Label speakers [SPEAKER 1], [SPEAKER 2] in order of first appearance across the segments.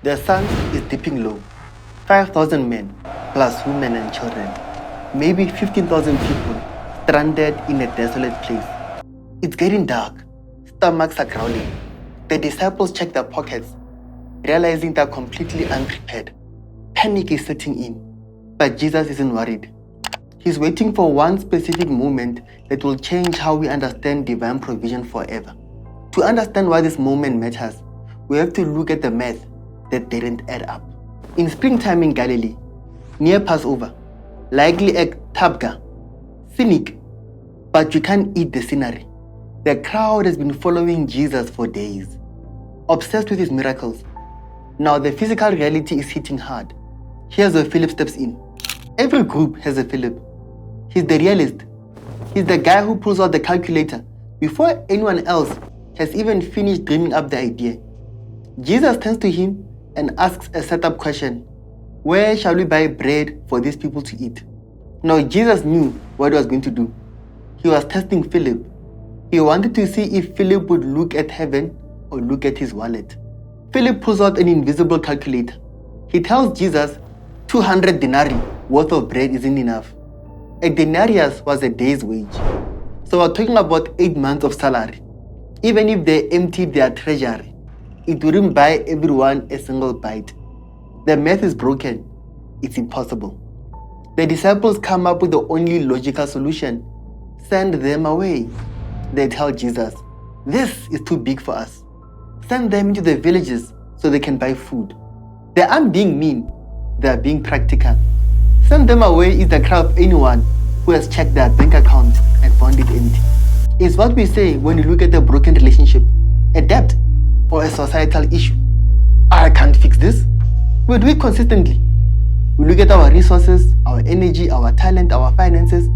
[SPEAKER 1] The sun is dipping low. 5,000 men, plus women and children. Maybe 15,000 people stranded in a desolate place. It's getting dark. Stomachs are growling. The disciples check their pockets, realizing they're completely unprepared. Panic is setting in, but Jesus isn't worried. He's waiting for one specific moment that will change how we understand divine provision forever. To understand why this moment matters, we have to look at the math that didn't add up. In springtime in Galilee, near Passover, likely a tabga, scenic, but you can't eat the scenery. The crowd has been following Jesus for days, obsessed with his miracles. Now the physical reality is hitting hard. Here's where Philip steps in. Every group has a Philip. He's the realist. He's the guy who pulls out the calculator before anyone else has even finished dreaming up the idea. Jesus turns to him and asks a setup question. Where shall we buy bread for these people to eat? Now Jesus knew what he was going to do. He was testing Philip. He wanted to see if Philip would look at heaven or look at his wallet. Philip pulls out an invisible calculator. He tells Jesus 200 denarii worth of bread isn't enough. A denarius was a day's wage. So we're talking about 8 months of salary. Even if they emptied their treasury, it wouldn't buy everyone a single bite. The math is broken. It's impossible. The disciples come up with the only logical solution. Send them away. They tell Jesus, this is too big for us. Send them into the villages so they can buy food. They aren't being mean. They are being practical. Send them away is the cry of anyone who has checked their bank account and found it empty. It's what we say when you look at a broken relationship, a debt, or a societal issue. I can't fix this. We do it consistently. We look at our resources, our energy, our talent, our finances,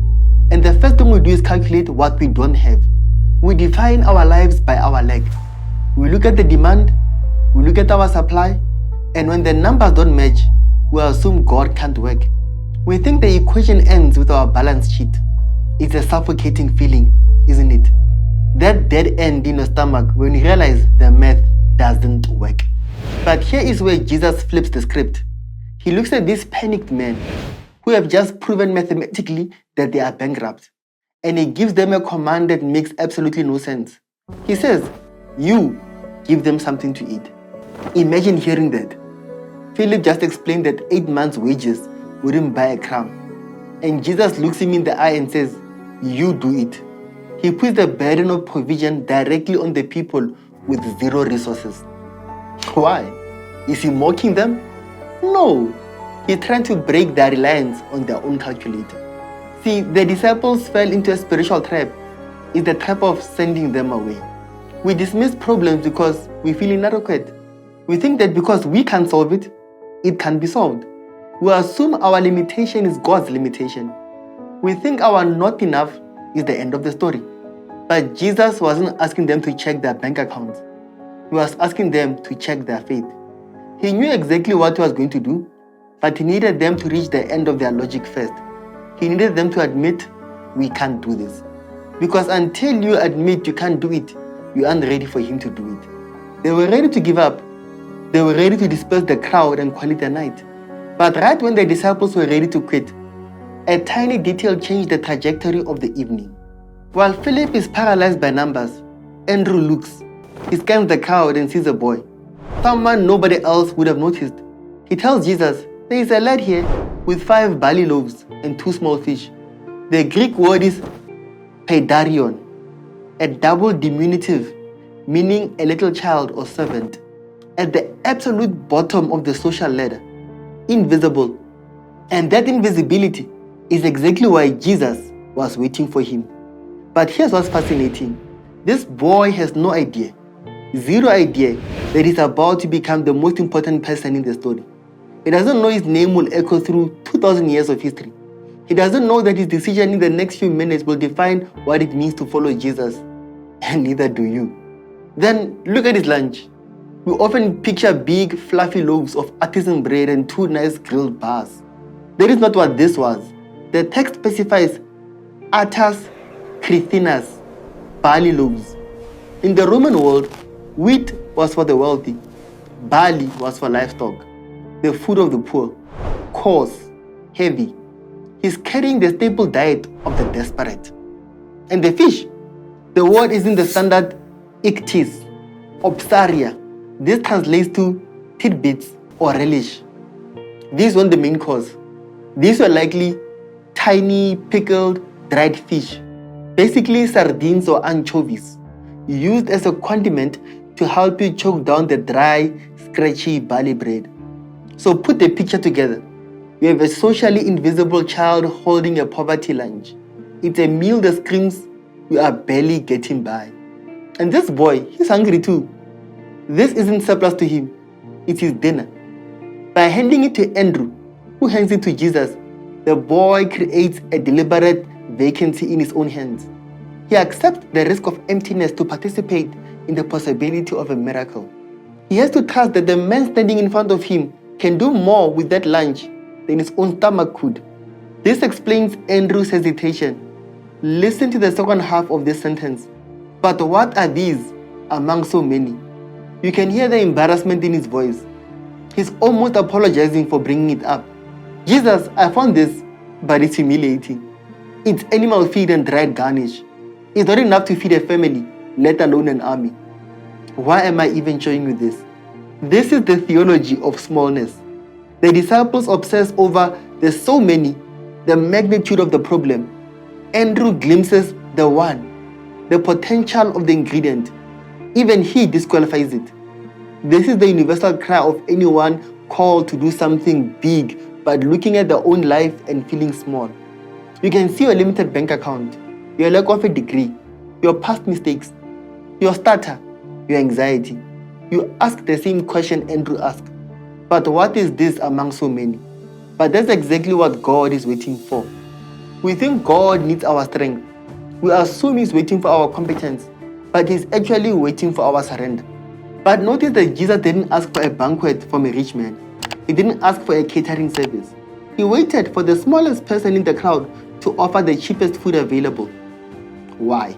[SPEAKER 1] and the first thing we do is calculate what we don't have. We define our lives by our lack. We look at the demand, we look at our supply, and when the numbers don't match, we assume God can't work. We think the equation ends with our balance sheet. It's a suffocating feeling, isn't it? That dead end in your stomach when you realize the math doesn't work. But here is where Jesus flips the script. He looks at these panicked men who have just proven mathematically that they are bankrupt, and he gives them a command that makes absolutely no sense. He says, you give them something to eat. Imagine hearing that. Philip just explained that 8 months' wages wouldn't buy a crumb. And Jesus looks him in the eye and says, you do it. He puts the burden of provision directly on the people with zero resources. Why? Is he mocking them? No. He's trying to break their reliance on their own calculator. See, the disciples fell into a spiritual trap. It's the trap of sending them away. We dismiss problems because we feel inadequate. We think that because we can't solve it, it can be solved. We assume our limitation is God's limitation. We think our not enough is the end of the story. But Jesus wasn't asking them to check their bank accounts. He was asking them to check their faith. He knew exactly what he was going to do, but he needed them to reach the end of their logic first. He needed them to admit, we can't do this. Because until you admit you can't do it, you aren't ready for him to do it. They were ready to give up. They were ready to disperse the crowd and call it a night. But right when the disciples were ready to quit, a tiny detail changed the trajectory of the evening. While Philip is paralyzed by numbers, Andrew looks. He scans the crowd and sees a boy, someone nobody else would have noticed. He tells Jesus, there is a lad here with 5 barley loaves and 2 small fish. The Greek word is paidarion, a double diminutive, meaning a little child or servant, at the absolute bottom of the social ladder, invisible. And that invisibility is exactly why Jesus was waiting for him. But here's what's fascinating. This boy has no idea, zero idea, that he's about to become the most important person in the story. He doesn't know his name will echo through 2,000 years of history. He doesn't know that his decision in the next few minutes will define what it means to follow Jesus. And neither do you. Then look at his lunch. We often picture big, fluffy loaves of artisan bread and 2 nice grilled bars. That is not what this was. The text specifies atas Christinas, barley loaves. In the Roman world, wheat was for the wealthy, Barley was for livestock, the food of the poor, coarse, heavy. He's carrying the staple diet of the desperate. And the fish, the word is in the standard ichthys, opsaria. This translates to tidbits or relish. These weren't the main course. These were likely tiny, pickled, dried fish, basically sardines or anchovies, used as a condiment to help you choke down the dry, scratchy barley bread. So put the picture together. You have a socially invisible child holding a poverty lunch. It's a meal that screams, you are barely getting by. And this boy, he's hungry too. This isn't surplus to him, it's his dinner. By handing it to Andrew, who hands it to Jesus, the boy creates a deliberate vacancy in his own hands. He accepts the risk of emptiness to participate in the possibility of a miracle. He has to trust that the man standing in front of him can do more with that lunch than his own stomach could. This explains Andrew's hesitation. Listen to the second half of this sentence. But what are these among so many? You can hear the embarrassment in his voice. He's almost apologizing for bringing it up. Jesus, I found this, but it's humiliating. It's animal feed and dried garnish. It's not enough to feed a family, let alone an army. Why am I even showing you this? This is the theology of smallness. The disciples obsess over the so many, the magnitude of the problem. Andrew glimpses the one, the potential of the ingredient. Even he disqualifies it. This is the universal cry of anyone called to do something big, but looking at their own life and feeling small. You can see your limited bank account, your lack of a degree, your past mistakes, your stutter, your anxiety. You ask the same question Andrew asked. But what is this among so many? But that's exactly what God is waiting for. We think God needs our strength. We assume He's waiting for our competence, but He's actually waiting for our surrender. But notice that Jesus didn't ask for a banquet from a rich man. He didn't ask for a catering service. He waited for the smallest person in the crowd to offer the cheapest food available. Why?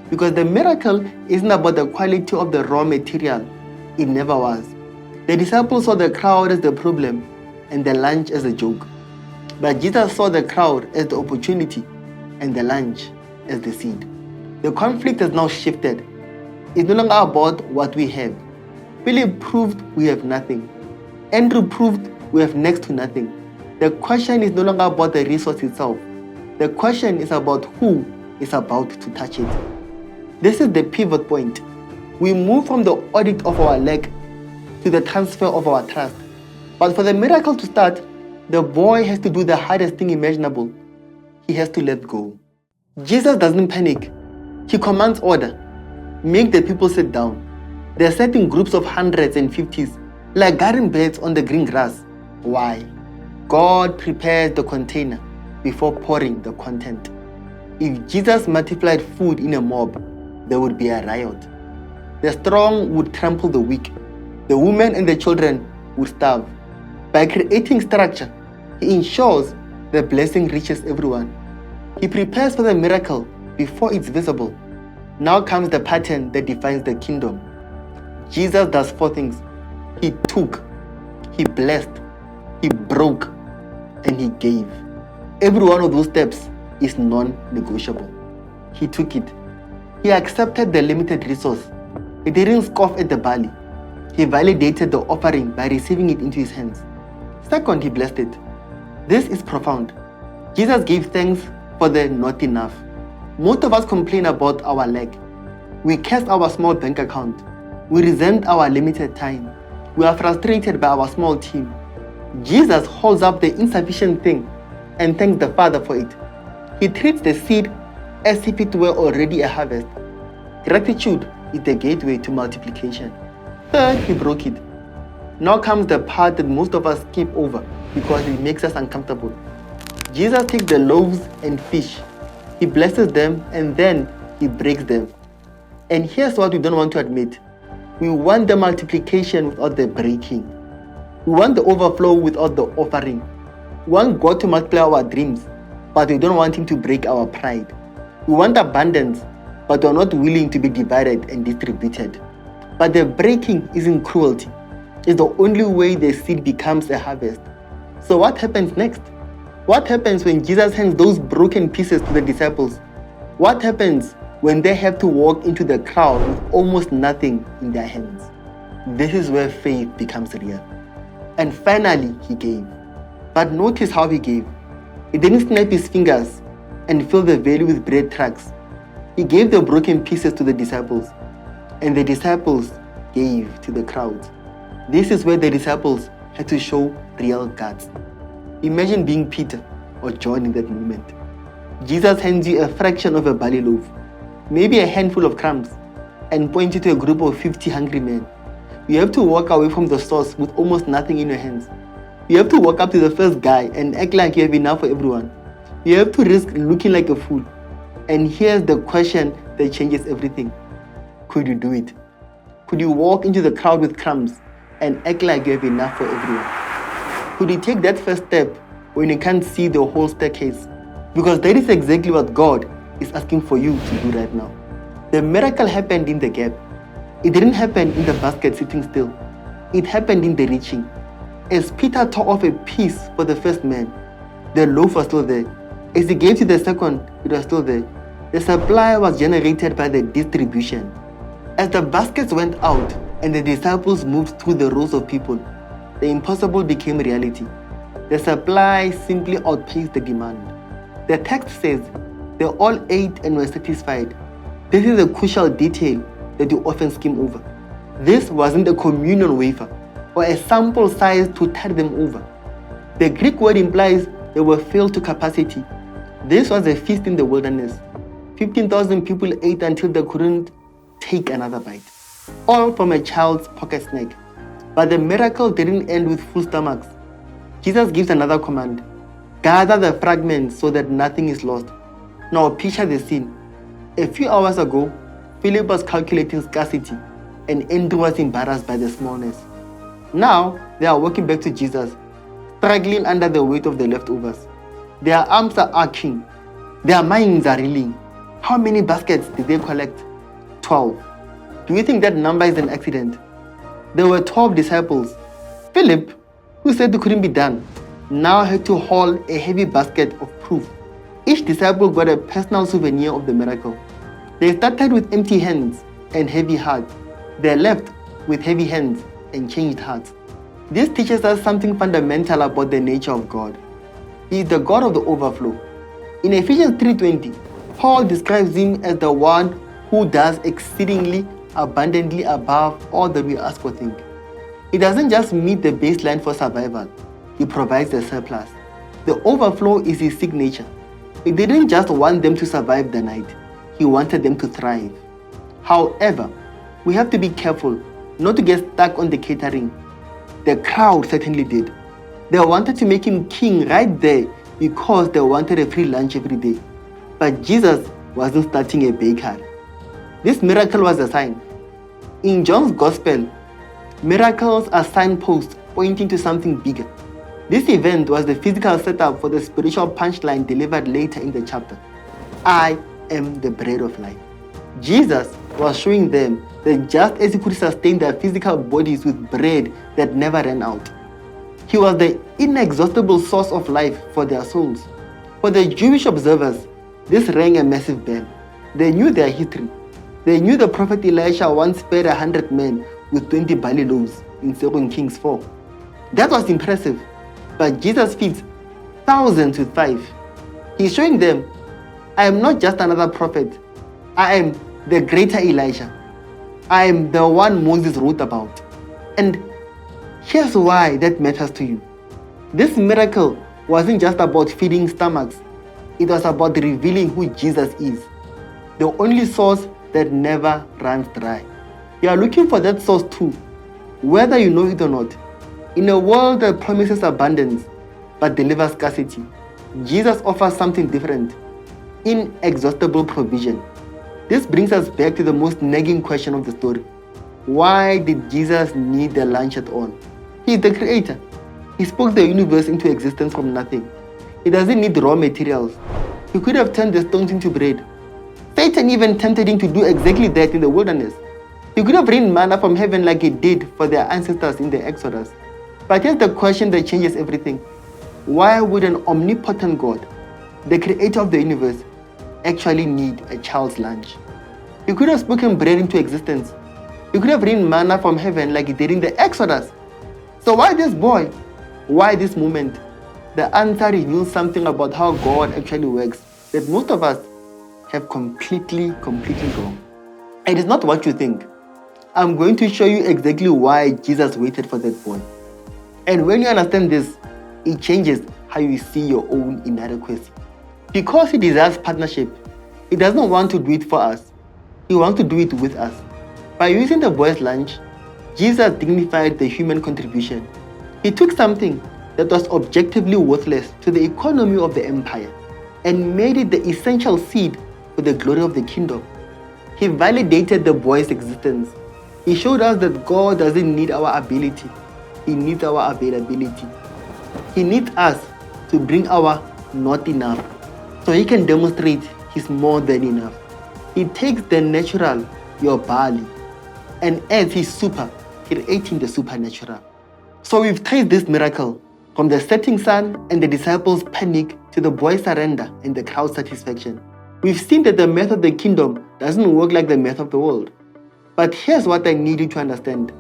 [SPEAKER 1] Because the miracle isn't about the quality of the raw material. It never was. The disciples saw the crowd as the problem and the lunch as a joke. But Jesus saw the crowd as the opportunity and the lunch as the seed. The conflict has now shifted. It's no longer about what we have. Philip proved we have nothing. Andrew proved we have next to nothing. The question is no longer about the resource itself. The question is about who is about to touch it. This is the pivot point. We move from the audit of our lack to the transfer of our trust. But for the miracle to start, the boy has to do the hardest thing imaginable. He has to let go. Jesus doesn't panic. He commands order. Make the people sit down. They're set in groups of hundreds and fifties, like garden beds on the green grass. Why? God prepares the container before pouring the content. If Jesus multiplied food in a mob, there would be a riot. The strong would trample the weak. The women and the children would starve. By creating structure, He ensures the blessing reaches everyone. He prepares for the miracle before it's visible. Now comes the pattern that defines the kingdom. Jesus does 4 things. He took, He blessed, He broke, and He gave. Every one of those steps is non-negotiable. He took it. He accepted the limited resource. He didn't scoff at the barley. He validated the offering by receiving it into His hands. Second, He blessed it. This is profound. Jesus gave thanks for the not enough. Most of us complain about our lack. We curse our small bank account. We resent our limited time. We are frustrated by our small team. Jesus holds up the insufficient thing and thanks the Father for it. He treats the seed as if it were already a harvest. Gratitude is the gateway to multiplication. Third, He broke it. Now comes the part that most of us skip over because it makes us uncomfortable. Jesus takes the loaves and fish. He blesses them and then He breaks them. And here's what we don't want to admit. We want the multiplication without the breaking. We want the overflow without the offering. We want God to multiply our dreams, but we don't want Him to break our pride. We want abundance, but we're not willing to be divided and distributed. But the breaking isn't cruelty. It's the only way the seed becomes a harvest. So what happens next? What happens when Jesus hands those broken pieces to the disciples? What happens when they have to walk into the crowd with almost nothing in their hands? This is where faith becomes real. And finally, he gave. But notice how he gave. He didn't snap his fingers and fill the valley with bread trucks. He gave the broken pieces to the disciples, and the disciples gave to the crowds. This is where the disciples had to show real guts. Imagine being Peter or John in that moment. Jesus hands you a fraction of a barley loaf, maybe a handful of crumbs, and points you to a group of 50 hungry men. You have to walk away from the source with almost nothing in your hands. You have to walk up to the first guy and act like you have enough for everyone. You have to risk looking like a fool. And here's the question that changes everything. Could you do it? Could you walk into the crowd with crumbs and act like you have enough for everyone? Could you take that first step when you can't see the whole staircase? Because that is exactly what God is asking for you to do right now. The miracle happened in the gap. It didn't happen in the basket sitting still. It happened in the reaching. As Peter tore off a piece for the first man, the loaf was still there. As he gave to the second, it was still there. The supply was generated by the distribution. As the baskets went out and the disciples moved through the rows of people, the impossible became reality. The supply simply outpaced the demand. The text says they all ate and were satisfied. This is a crucial detail that you often skim over. This wasn't a communion wafer or a sample size to tide them over. The Greek word implies they were filled to capacity. This was a feast in the wilderness. 15,000 people ate until they couldn't take another bite, all from a child's pocket snack. But the miracle didn't end with full stomachs. Jesus gives another command: gather the fragments so that nothing is lost. Now picture the scene. A few hours ago, Philip was calculating scarcity, and Andrew was embarrassed by the smallness. Now they are walking back to Jesus, struggling under the weight of the leftovers. Their arms are aching. Their minds are reeling. How many baskets did they collect? 12. Do you think that number is an accident? There were 12 disciples. Philip, who said it couldn't be done, now had to haul a heavy basket of proof. Each disciple got a personal souvenir of the miracle. They started with empty hands and heavy hearts. They left with heavy hands and changed hearts. This teaches us something fundamental about the nature of God. He is the God of the overflow. In Ephesians 3:20, Paul describes him as the one who does exceedingly abundantly above all that we ask or think. He doesn't just meet the baseline for survival, he provides the surplus. The overflow is his signature. He didn't just want them to survive the night, he wanted them to thrive. However, we have to be careful not to get stuck on the catering. The crowd certainly did. They wanted to make him king right there because they wanted a free lunch every day. But Jesus wasn't starting a bakery. This miracle was a sign. In John's Gospel, miracles are signposts pointing to something bigger. This event was the physical setup for the spiritual punchline delivered later in the chapter. I am the bread of life. Jesus was showing them that just as he could sustain their physical bodies with bread that never ran out, he was the inexhaustible source of life for their souls. For the Jewish observers, this rang a massive bell. They knew their history. They knew the prophet Elisha once fed 100 men with 20 barley loaves in 2 Kings 4. That was impressive, but Jesus feeds thousands with 5. He's showing them, I am not just another prophet. I am the greater Elijah. I am the one Moses wrote about. And here's why that matters to you. This miracle wasn't just about feeding stomachs. It was about revealing who Jesus is, the only source that never runs dry. You are looking for that source too, whether you know it or not. In a world that promises abundance but delivers scarcity, Jesus offers something different: inexhaustible provision. This brings us back to the most nagging question of the story. Why did Jesus need the lunch at all? He is the creator. He spoke the universe into existence from nothing. He doesn't need raw materials. He could have turned the stones into bread. Satan even tempted him to do exactly that in the wilderness. He could have rained manna from heaven like he did for their ancestors in the Exodus. But here's the question that changes everything. Why would an omnipotent God, the creator of the universe, actually need a child's lunch? He could have spoken bread into existence. He could have rained manna from heaven like he did in the Exodus. So why this boy? Why this moment? The answer reveals something about how God actually works that most of us have completely wrong. And it's not what you think. I'm going to show you exactly why Jesus waited for that boy. And when you understand this, it changes how you see your own inadequacy. Because he desires partnership, he doesn't want to do it for us. He wants to do it with us. By using the boy's lunch, Jesus dignified the human contribution. He took something that was objectively worthless to the economy of the empire and made it the essential seed for the glory of the kingdom. He validated the boy's existence. He showed us that God doesn't need our ability. He needs our availability. He needs us to bring our not enough so he can demonstrate he's more than enough. He takes the natural, your barley, and adds his super, creating the supernatural. So we've traced this miracle from the setting sun and the disciples' panic to the boy's surrender and the crowd's satisfaction. We've seen that the math of the kingdom doesn't work like the math of the world. But here's what I need you to understand.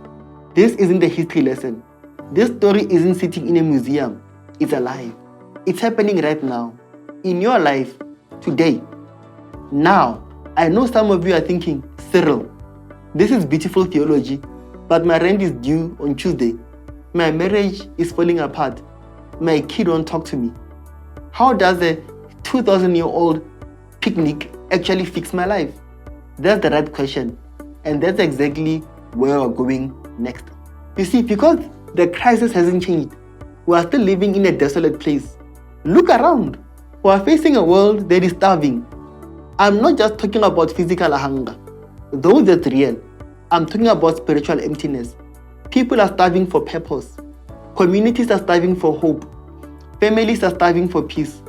[SPEAKER 1] This isn't a history lesson. This story isn't sitting in a museum. It's alive. It's happening right now. In your life, today. Now, I know some of you are thinking, Cyril, this is beautiful theology, but my rent is due on Tuesday. My marriage is falling apart. My kid won't talk to me. How does a 2,000-year-old picnic actually fix my life? That's the right question. And that's exactly where we're going next. You see, because the crisis hasn't changed, we are still living in a desolate place. Look around. We are facing a world that is starving. I'm not just talking about physical hunger, though that's real. I'm talking about spiritual emptiness. People are starving for purpose. Communities are starving for hope. Families are starving for peace.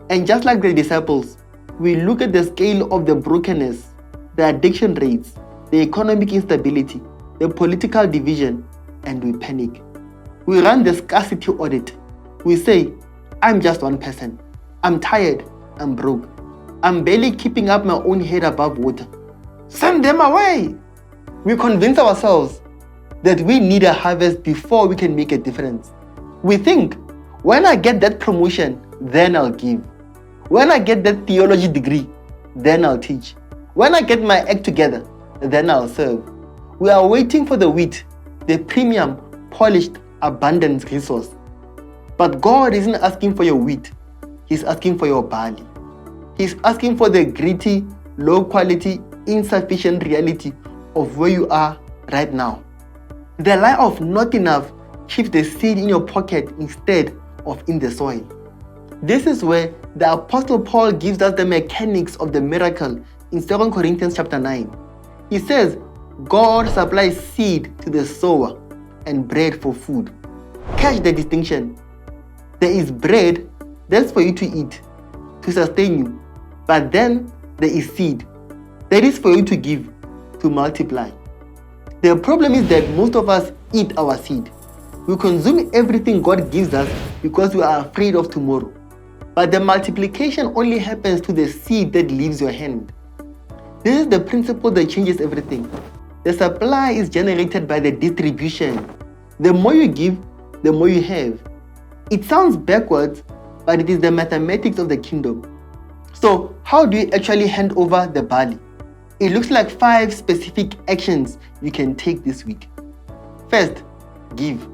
[SPEAKER 1] And just like the disciples, we look at the scale of the brokenness, the addiction rates, the economic instability, the political division, and we panic. We run the scarcity audit. We say, I'm just one person. I'm tired. I'm broke. I'm barely keeping up my own head above water. Send them away. We convince ourselves that we need a harvest before we can make a difference. We think, when I get that promotion, then I'll give. When I get that theology degree, then I'll teach. When I get my act together, then I'll serve. We are waiting for the wheat, the premium, polished, abundant resource. But God isn't asking for your wheat. He's asking for your barley. He's asking for the gritty, low quality, insufficient reality of where you are right now. The lie of not enough keeps the seed in your pocket instead of in the soil. This is where the Apostle Paul gives us the mechanics of the miracle in 2 Corinthians chapter 9. He says, God supplies seed to the sower and bread for food. Catch the distinction. There is bread that's for you to eat, to sustain you. But then there is seed that is for you to give, to multiply. The problem is that most of us eat our seed. We consume everything God gives us because we are afraid of tomorrow. But the multiplication only happens to the seed that leaves your hand. This is the principle that changes everything. The supply is generated by the distribution. The more you give, the more you have. It sounds backwards, but it is the mathematics of the kingdom. So, how do you actually hand over the barley? It looks like 5 specific actions you can take this week. First, give.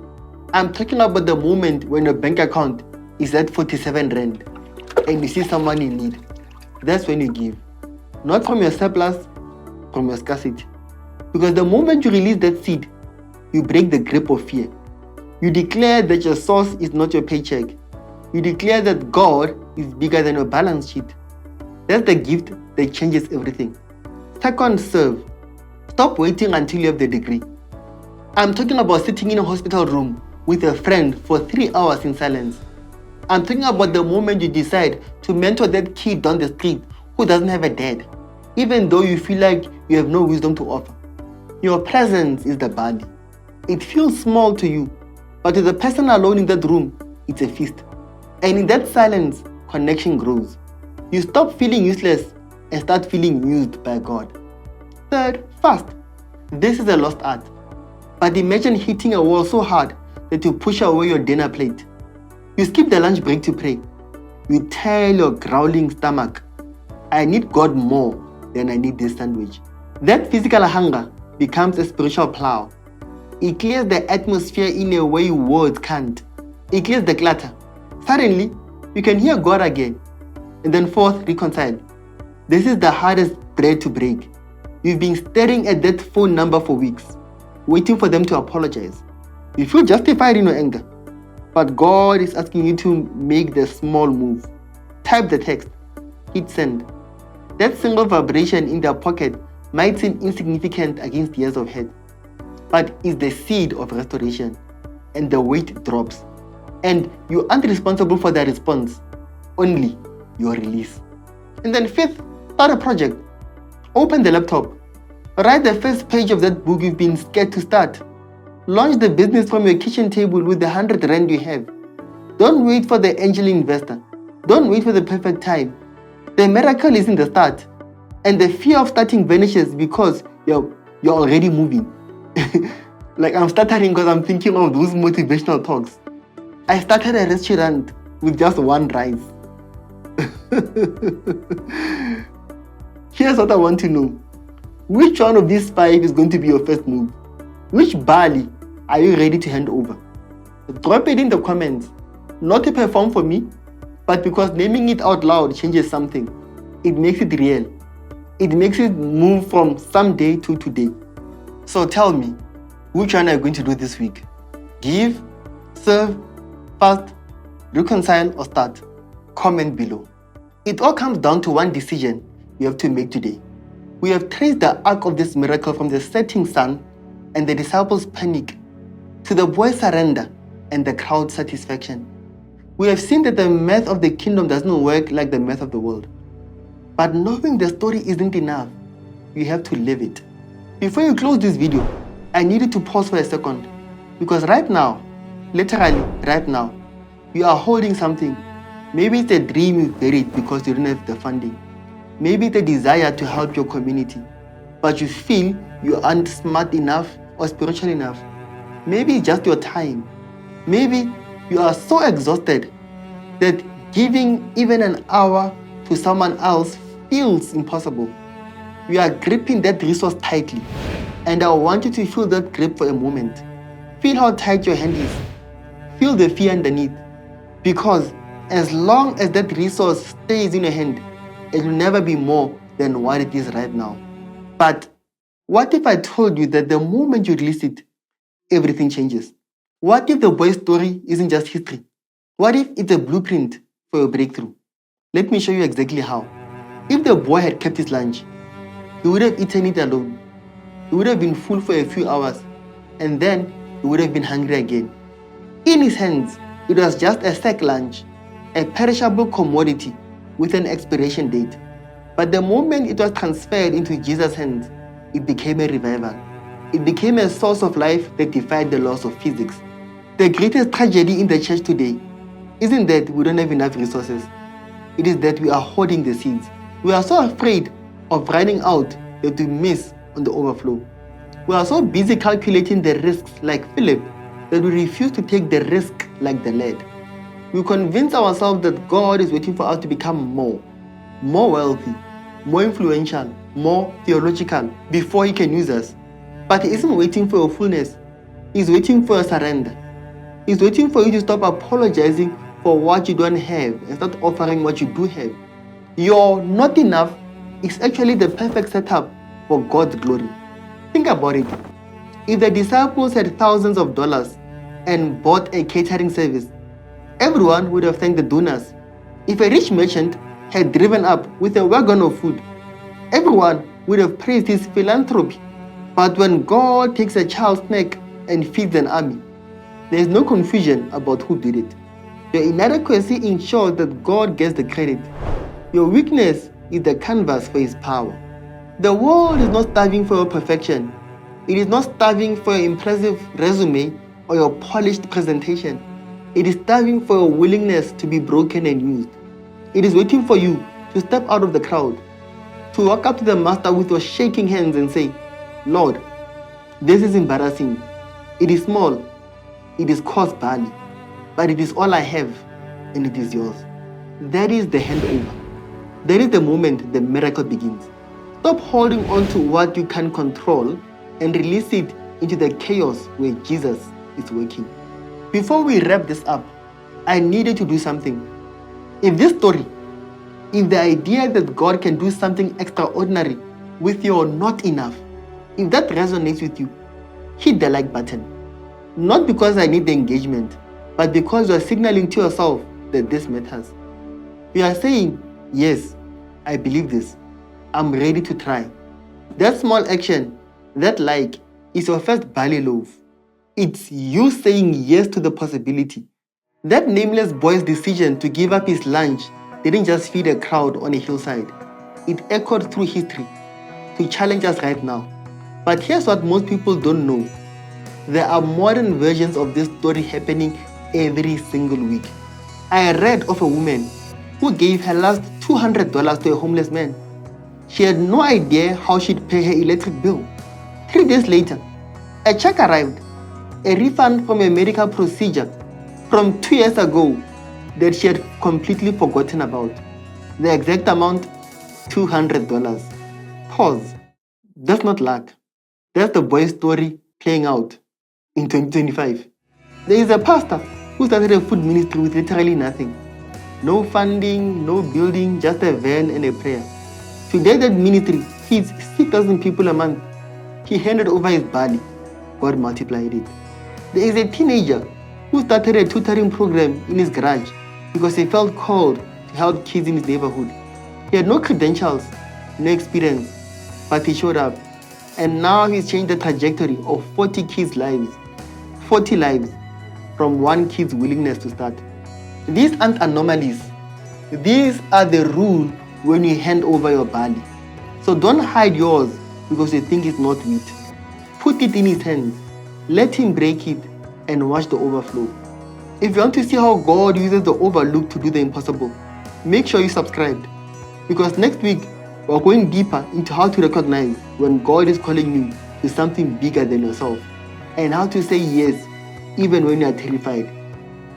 [SPEAKER 1] I'm talking about the moment when your bank account is at 47 rand and you see someone in need. That's when you give. Not from your surplus, from your scarcity. Because the moment you release that seed, you break the grip of fear. You declare that your source is not your paycheck. You declare that God is bigger than your balance sheet. That's the gift that changes everything. Second, serve. Stop waiting until you have the degree. I'm talking about sitting in a hospital room with a friend for 3 hours in silence. I'm talking about the moment you decide to mentor that kid down the street who doesn't have a dad, even though you feel like you have no wisdom to offer. Your presence is the barley. It feels small to you, but to the person alone in that room, it's a feast. And in that silence, connection grows. You stop feeling useless and start feeling used by God. Third, fast. This is a lost art. But imagine hitting a wall so hard that you push away your dinner plate. You skip the lunch break to pray. You tell your growling stomach, I need God more than I need this sandwich. That physical hunger becomes a spiritual plow. It clears the atmosphere in a way words can't. It clears the clutter. Suddenly, you can hear God again. And then fourth, reconcile. This is the hardest bread to break. You've been staring at that phone number for weeks, waiting for them to apologize. You feel justified in your anger, but God is asking you to make the small move. Type the text, hit send. That single vibration in their pocket might seem insignificant against years of hate, but is the seed of restoration, and the weight drops. And you aren't responsible for the response, only your release. And then fifth, start a project. Open the laptop. Write the first page of that book you've been scared to start. Launch the business from your kitchen table with the 100 rand you have. Don't wait for the angel investor. Don't wait for the perfect time. The miracle is in the start. And the fear of starting vanishes because you're already moving. Like I'm stuttering because I'm thinking of those motivational talks. I started a restaurant with just one rice. Here's what I want to know. Which one of these 5 is going to be your first move? Which barley are you ready to hand over? Drop it in the comments. Not to perform for me, but because naming it out loud changes something. It makes it real. It makes it move from someday to today. So tell me, which one are you going to do this week? Give, serve, fast, reconcile, or start? Comment below. It all comes down to one decision you have to make today. We have traced the arc of this miracle from the setting sun and the disciples' panic to the boy's surrender and the crowd's satisfaction. We have seen that the math of the kingdom does not work like the math of the world. But knowing the story isn't enough. You have to live it. Before you close this video, I needed to pause for a second, because right now, literally right now, you are holding something. Maybe it's a dream you buried because you don't have the funding. Maybe it's a desire to help your community, but you feel you aren't smart enough or spiritual enough. Maybe it's just your time. Maybe you are so exhausted that giving even an hour to someone else feels impossible. You are gripping that resource tightly, and I want you to feel that grip for a moment. Feel how tight your hand is. Feel the fear underneath, because as long as that resource stays in your hand, it will never be more than what it is right now. But what if I told you that the moment you release it, everything changes? What if the boy's story isn't just history? What if it's a blueprint for your breakthrough? Let me show you exactly how. If the boy had kept his lunch, he would have eaten it alone. He would have been full for a few hours, and then he would have been hungry again. In his hands, it was just a sack lunch, a perishable commodity with an expiration date. But the moment it was transferred into Jesus' hands, it became a revival. It became a source of life that defied the laws of physics. The greatest tragedy in the church today isn't that we don't have enough resources. It is that we are hoarding the seeds. We are so afraid of running out that we miss on the overflow. We are so busy calculating the risks like Philip that we refuse to take the risk like the lad. We convince ourselves that God is waiting for us to become more wealthy, more influential, more theological before He can use us. But He isn't waiting for your fullness. He's waiting for your surrender. He's waiting for you to stop apologizing for what you don't have and start offering what you do have. Your not enough is actually the perfect setup for God's glory. Think about it. If the disciples had thousands of dollars and bought a catering service, everyone would have thanked the donors. If a rich merchant had driven up with a wagon of food, everyone would have praised his philanthropy. But when God takes a child's neck and feeds an army, there is no confusion about who did it. Your inadequacy ensures that God gets the credit. Your weakness is the canvas for His power. The world is not starving for your perfection. It is not starving for your impressive resume or your polished presentation. It is starving for your willingness to be broken and used. It is waiting for you to step out of the crowd, to walk up to the master with your shaking hands and say, Lord, this is embarrassing. It is small. It is called barley, but it is all I have, and it is yours. That is the handover. That is the moment the miracle begins. Stop holding on to what you can control and release it into the chaos where Jesus is working. Before we wrap this up, I needed to do something. If this story, if the idea that God can do something extraordinary with your not enough, if that resonates with you, hit the like button. Not because I need the engagement, but because you are signaling to yourself that this matters. You are saying, yes, I believe this. I'm ready to try. That small action, that like, is your first barley loaf. It's you saying yes to the possibility. That nameless boy's decision to give up his lunch didn't just feed a crowd on a hillside. It echoed through history to challenge us right now. But here's what most people don't know. There are modern versions of this story happening every single week. I read of a woman who gave her last $200 to a homeless man. She had no idea how she'd pay her electric bill. 3 days later, a check arrived, a refund from a medical procedure from 2 years ago that she had completely forgotten about. The exact amount, $200. Pause. That's not luck. That's the boy's story playing out in 2025. There is a pastor who started a food ministry with literally nothing. No funding, no building, just a van and a prayer. Today that ministry feeds 6,000 people a month. He handed over his barley. God multiplied it. There is a teenager who started a tutoring program in his garage because he felt called to help kids in his neighborhood. He had no credentials, no experience, but he showed up. And now he's changed the trajectory of 40 kids' lives. 40 lives from one kid's willingness to start. These aren't anomalies. These are the rule when you hand over your barley. So don't hide yours because you think it's not wheat. Put it in his hands. Let him break it and watch the overflow. If you want to see how God uses the overlooked to do the impossible, make sure you subscribed. Because next week, we're going deeper into how to recognize when God is calling you to something bigger than yourself and how to say yes even when you are terrified.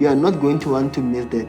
[SPEAKER 1] You are not going to want to miss that.